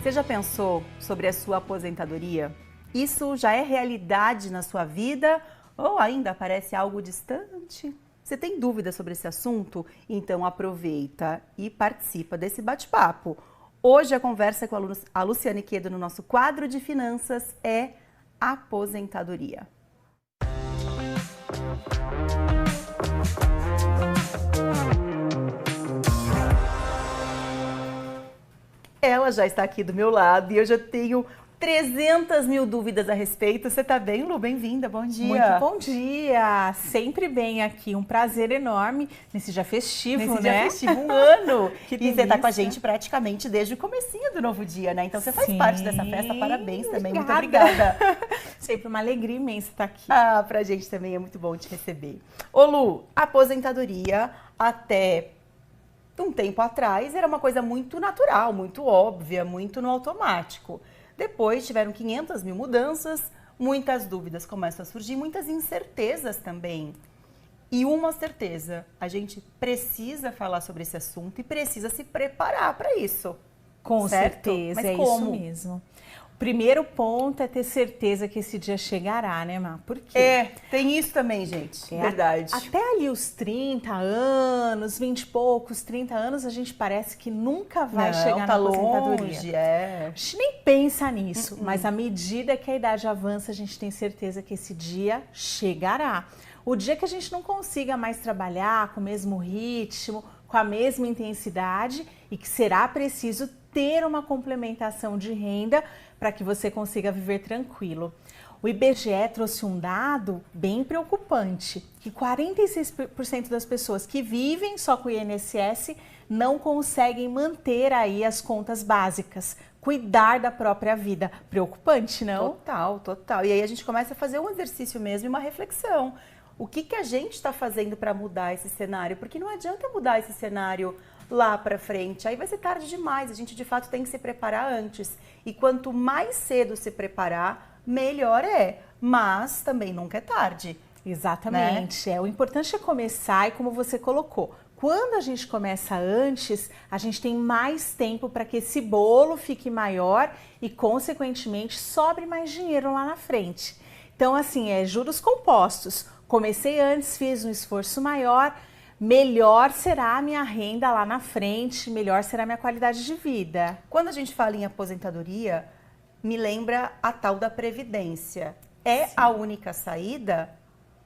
Você já pensou sobre a sua aposentadoria? Isso já é realidade na sua vida ou ainda parece algo distante? Você tem dúvida sobre esse assunto? Então aproveita e participa desse bate-papo. Hoje a conversa com a Luciane Quedo no nosso quadro de finanças é aposentadoria. Ela já está aqui do meu lado e eu já tenho 300 mil dúvidas a respeito. Você tá bem, Lu? Bem-vinda, bom dia. Muito bom dia, sempre bem aqui, um prazer enorme nesse dia festivo, Nesse né? dia festivo, um ano. Que E você tá com a delícia. gente praticamente desde o comecinho do novo dia, né? Então você faz Sim, parte dessa festa, parabéns também, muito obrigada. obrigada. Sempre uma alegria imensa estar aqui. Ah, pra gente também é muito bom te receber. Ô Lu, aposentadoria até um tempo atrás era uma coisa muito natural, muito óbvia, muito no automático. Depois tiveram 500 mil mudanças, muitas dúvidas começam a surgir, muitas incertezas também. E uma certeza, a gente precisa falar sobre esse assunto e precisa se preparar para isso. Com certo? certeza, Mas é como? isso mesmo. O primeiro ponto é ter certeza que esse dia chegará, né, Má? Por quê? É, tem isso também, gente. Verdade. Até ali os 30 anos, 20 e poucos, 30 anos, a gente parece que nunca vai chegar tá na aposentadoria. longe, é. A gente nem pensa nisso, mas à medida que a idade avança, a gente tem certeza que esse dia chegará. O dia que a gente não consiga mais trabalhar com o mesmo ritmo, com a mesma intensidade e que será preciso ter uma complementação de renda para que você consiga viver tranquilo. O IBGE trouxe um dado bem preocupante, que 46% das pessoas que vivem só com o INSS não conseguem manter aí as contas básicas, cuidar da própria vida. Preocupante, não? Total, total. E aí a gente começa a fazer um exercício mesmo e uma reflexão. O que a gente está fazendo para mudar esse cenário? Porque não adianta mudar esse cenário lá para frente, aí vai ser tarde demais. A gente de fato tem que se preparar antes. E quanto mais cedo se preparar, melhor é. Mas também nunca é tarde. Exatamente. Né? O importante é começar e como você colocou. Quando a gente começa antes, a gente tem mais tempo para que esse bolo fique maior e, consequentemente, sobre mais dinheiro lá na frente. Então, assim, juros compostos. Comecei antes, fiz um esforço maior, melhor será a minha renda lá na frente, melhor será a minha qualidade de vida. Quando a gente fala em aposentadoria, me lembra a tal da previdência. É Sim. a única saída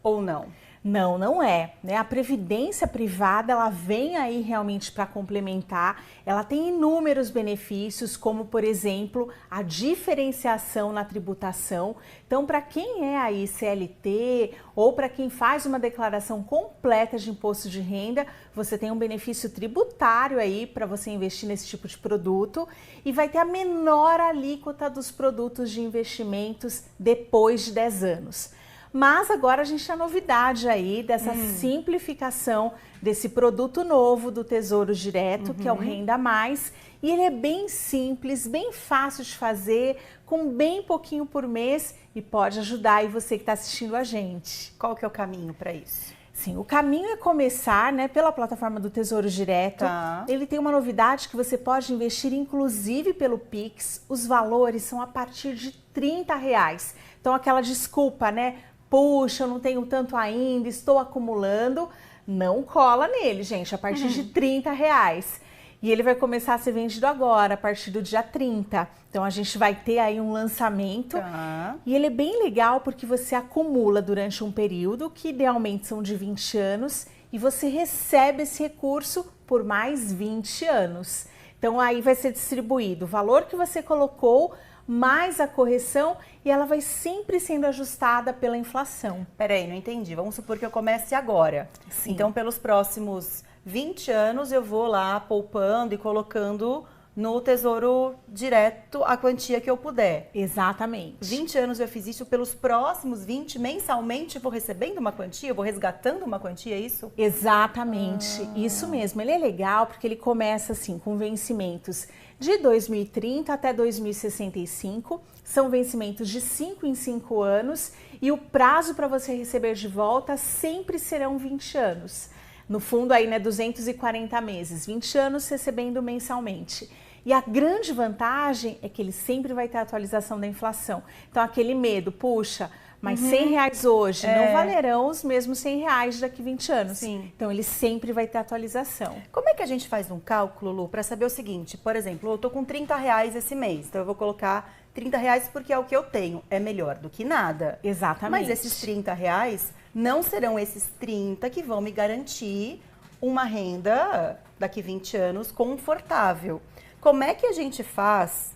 ou não? Não, não é, né? A previdência privada, ela vem aí realmente para complementar, ela tem inúmeros benefícios, como por exemplo, a diferenciação na tributação. Então, para quem é aí CLT ou para quem faz uma declaração completa de imposto de renda, você tem um benefício tributário aí para você investir nesse tipo de produto e vai ter a menor alíquota dos produtos de investimentos depois de 10 anos. Mas agora a gente tem a novidade aí dessa simplificação desse produto novo do Tesouro Direto, que é o Renda Mais. E ele é bem simples, bem fácil de fazer, com bem pouquinho por mês e pode ajudar aí você que está assistindo a gente. Qual que é o caminho para isso? Sim, o caminho é começar, né, pela plataforma do Tesouro Direto. Tá. Ele tem uma novidade que você pode investir inclusive pelo Pix. Os valores são a partir de R$30. Então aquela desculpa, né? Puxa, eu não tenho tanto ainda, estou acumulando. Não cola nele, gente, a partir de R$30. E ele vai começar a ser vendido agora, a partir do dia 30. Então a gente vai ter aí um lançamento. Tá. E ele é bem legal porque você acumula durante um período, que idealmente são de 20 anos, e você recebe esse recurso por mais 20 anos. Então aí vai ser distribuído o valor que você colocou, mais a correção, e ela vai sempre sendo ajustada pela inflação. Peraí, não entendi. Vamos supor que eu comece agora. Sim. Então, pelos próximos 20 anos, eu vou lá poupando e colocando no Tesouro Direto a quantia que eu puder. Exatamente. 20 anos eu fiz isso, pelos próximos 20, mensalmente eu vou recebendo uma quantia, eu vou resgatando uma quantia, é isso? Exatamente, isso mesmo. Ele é legal porque ele começa assim com vencimentos de 2030 até 2065, são vencimentos de 5 em 5 anos e o prazo para você receber de volta sempre serão 20 anos. No fundo aí, né, 240 meses, 20 anos recebendo mensalmente. E a grande vantagem é que ele sempre vai ter a atualização da inflação. Então, aquele medo, puxa, mas R$100 hoje não valerão os mesmos R$100 daqui 20 anos. Sim. Então, ele sempre vai ter atualização. Como é que a gente faz um cálculo, Lu, para saber o seguinte? Por exemplo, eu tô com R$30 esse mês, então eu vou colocar R$30 porque é o que eu tenho. É melhor do que nada. Exatamente. Mas esses R$30 não serão esses 30 que vão me garantir uma renda daqui 20 anos confortável. Como é que a gente faz,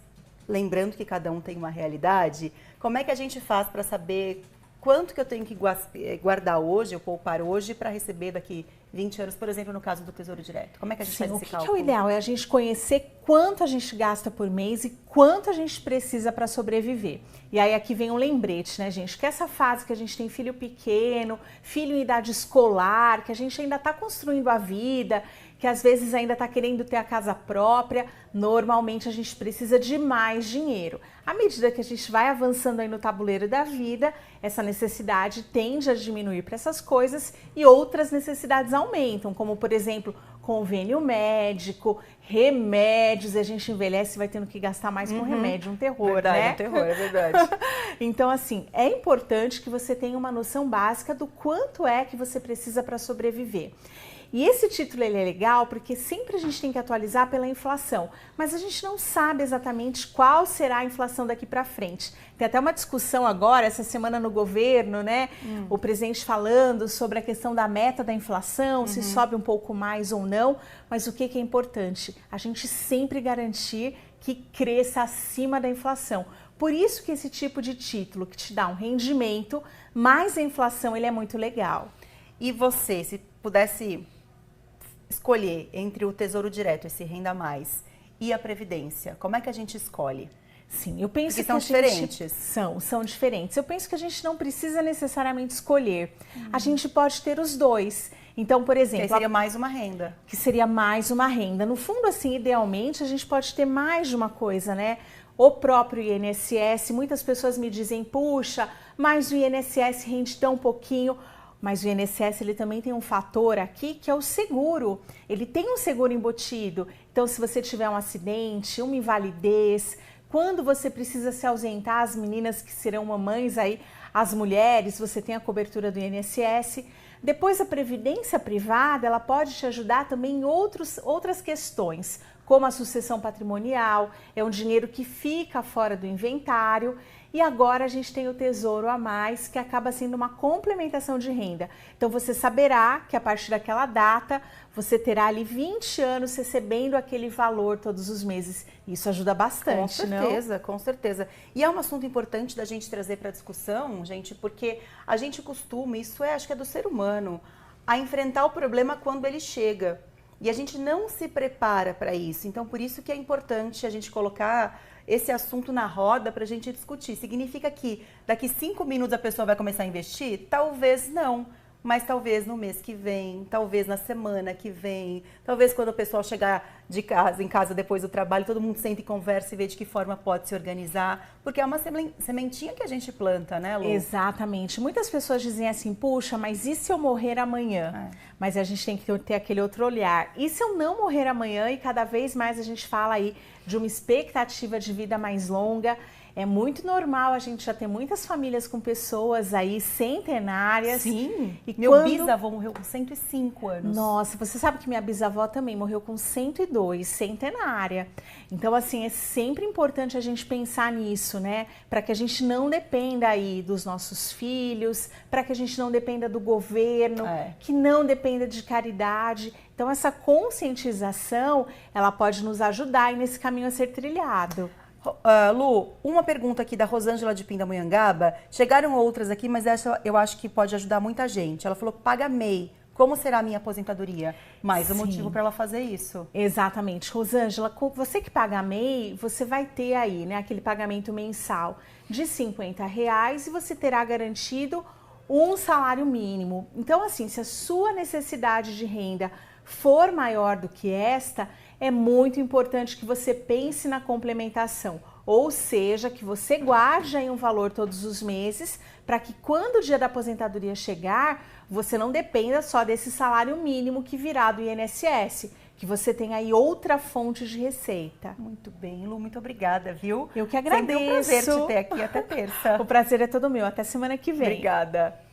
lembrando que cada um tem uma realidade, como é que a gente faz para saber quanto que eu tenho que guardar hoje, ou poupar hoje, para receber daqui 20 anos, por exemplo, no caso do Tesouro Direto? Como é que a gente faz esse cálculo? O que é o ideal? É a gente conhecer quanto a gente gasta por mês e quanto a gente precisa para sobreviver. E aí aqui vem um lembrete, né, gente? Que essa fase que a gente tem filho pequeno, filho em idade escolar, que a gente ainda está construindo a vida, que às vezes ainda está querendo ter a casa própria, normalmente a gente precisa de mais dinheiro. À medida que a gente vai avançando aí no tabuleiro da vida, essa necessidade tende a diminuir para essas coisas e outras necessidades aumentam, como por exemplo, convênio médico, remédios, e a gente envelhece e vai tendo que gastar mais com remédio, um terror, verdade, né? Um terror, é verdade. Então, assim, é importante que você tenha uma noção básica do quanto é que você precisa para sobreviver. E esse título ele é legal porque sempre a gente tem que atualizar pela inflação, mas a gente não sabe exatamente qual será a inflação daqui para frente. Tem até uma discussão agora, essa semana no governo, né? O presidente falando sobre a questão da meta da inflação, se sobe um pouco mais ou não, mas o que é importante? A gente sempre garantir que cresça acima da inflação. Por isso que esse tipo de título que te dá um rendimento, mais a inflação, ele é muito legal. E você, se pudesse escolher entre o Tesouro Direto, esse Renda Mais, e a Previdência, como é que a gente escolhe? Sim, eu penso Porque que são diferentes. São diferentes. Eu penso que a gente não precisa necessariamente escolher. A gente pode ter os dois. Então, por exemplo... Que seria mais uma renda. Que seria mais uma renda. No fundo, assim, idealmente, a gente pode ter mais de uma coisa, né? O próprio INSS, muitas pessoas me dizem, puxa, mas o INSS rende tão pouquinho. Mas o INSS ele também tem um fator aqui que é o seguro. Ele tem um seguro embutido. Então, se você tiver um acidente, uma invalidez, quando você precisa se ausentar, as meninas que serão mamães aí, as mulheres, você tem a cobertura do INSS. Depois, a previdência privada, ela pode te ajudar também em outras questões, como a sucessão patrimonial, é um dinheiro que fica fora do inventário. E agora a gente tem o Tesouro a Mais, que acaba sendo uma complementação de renda. Então você saberá que a partir daquela data, você terá ali 20 anos recebendo aquele valor todos os meses. Isso ajuda bastante, não? Com certeza, com certeza. E é um assunto importante da gente trazer para a discussão, gente, porque a gente costuma, isso acho que é do ser humano, a enfrentar o problema quando ele chega. E a gente não se prepara para isso. Então, por isso que é importante a gente colocar esse assunto na roda para a gente discutir. Significa que daqui 5 minutos a pessoa vai começar a investir? Talvez não, mas talvez no mês que vem, talvez na semana que vem, talvez quando o pessoal chegar em casa depois do trabalho, todo mundo senta e conversa e vê de que forma pode se organizar, porque é uma sementinha que a gente planta, né, Lu? Exatamente. Muitas pessoas dizem assim, puxa, mas e se eu morrer amanhã? Mas a gente tem que ter aquele outro olhar. E se eu não morrer amanhã? E cada vez mais a gente fala aí de uma expectativa de vida mais longa. É muito normal a gente já ter muitas famílias com pessoas aí centenárias. Sim, e meu bisavô morreu com 105 anos. Nossa, você sabe que minha bisavó também morreu com 102, centenária. Então, assim, é sempre importante a gente pensar nisso, né? Para que a gente não dependa aí dos nossos filhos, para que a gente não dependa do governo, que não dependa de caridade. Então, essa conscientização, ela pode nos ajudar aí nesse caminho a ser trilhado. Lu, uma pergunta aqui da Rosângela de Pindamonhangaba. Chegaram outras aqui, mas essa eu acho que pode ajudar muita gente. Ela falou, paga MEI. Como será a minha aposentadoria? Mais um motivo para ela fazer isso. Exatamente. Rosângela, você que paga MEI, você vai ter aí, né, aquele pagamento mensal de R$50 e você terá garantido um salário mínimo. Então, assim, se a sua necessidade de renda for maior do que esta, é muito importante que você pense na complementação, ou seja, que você guarde aí um valor todos os meses para que quando o dia da aposentadoria chegar, você não dependa só desse salário mínimo que virá do INSS, que você tenha aí outra fonte de receita. Muito bem, Lu, muito obrigada, viu? Eu que agradeço. Sempre um prazer te ter aqui, até terça. O prazer é todo meu, até semana que vem. Obrigada.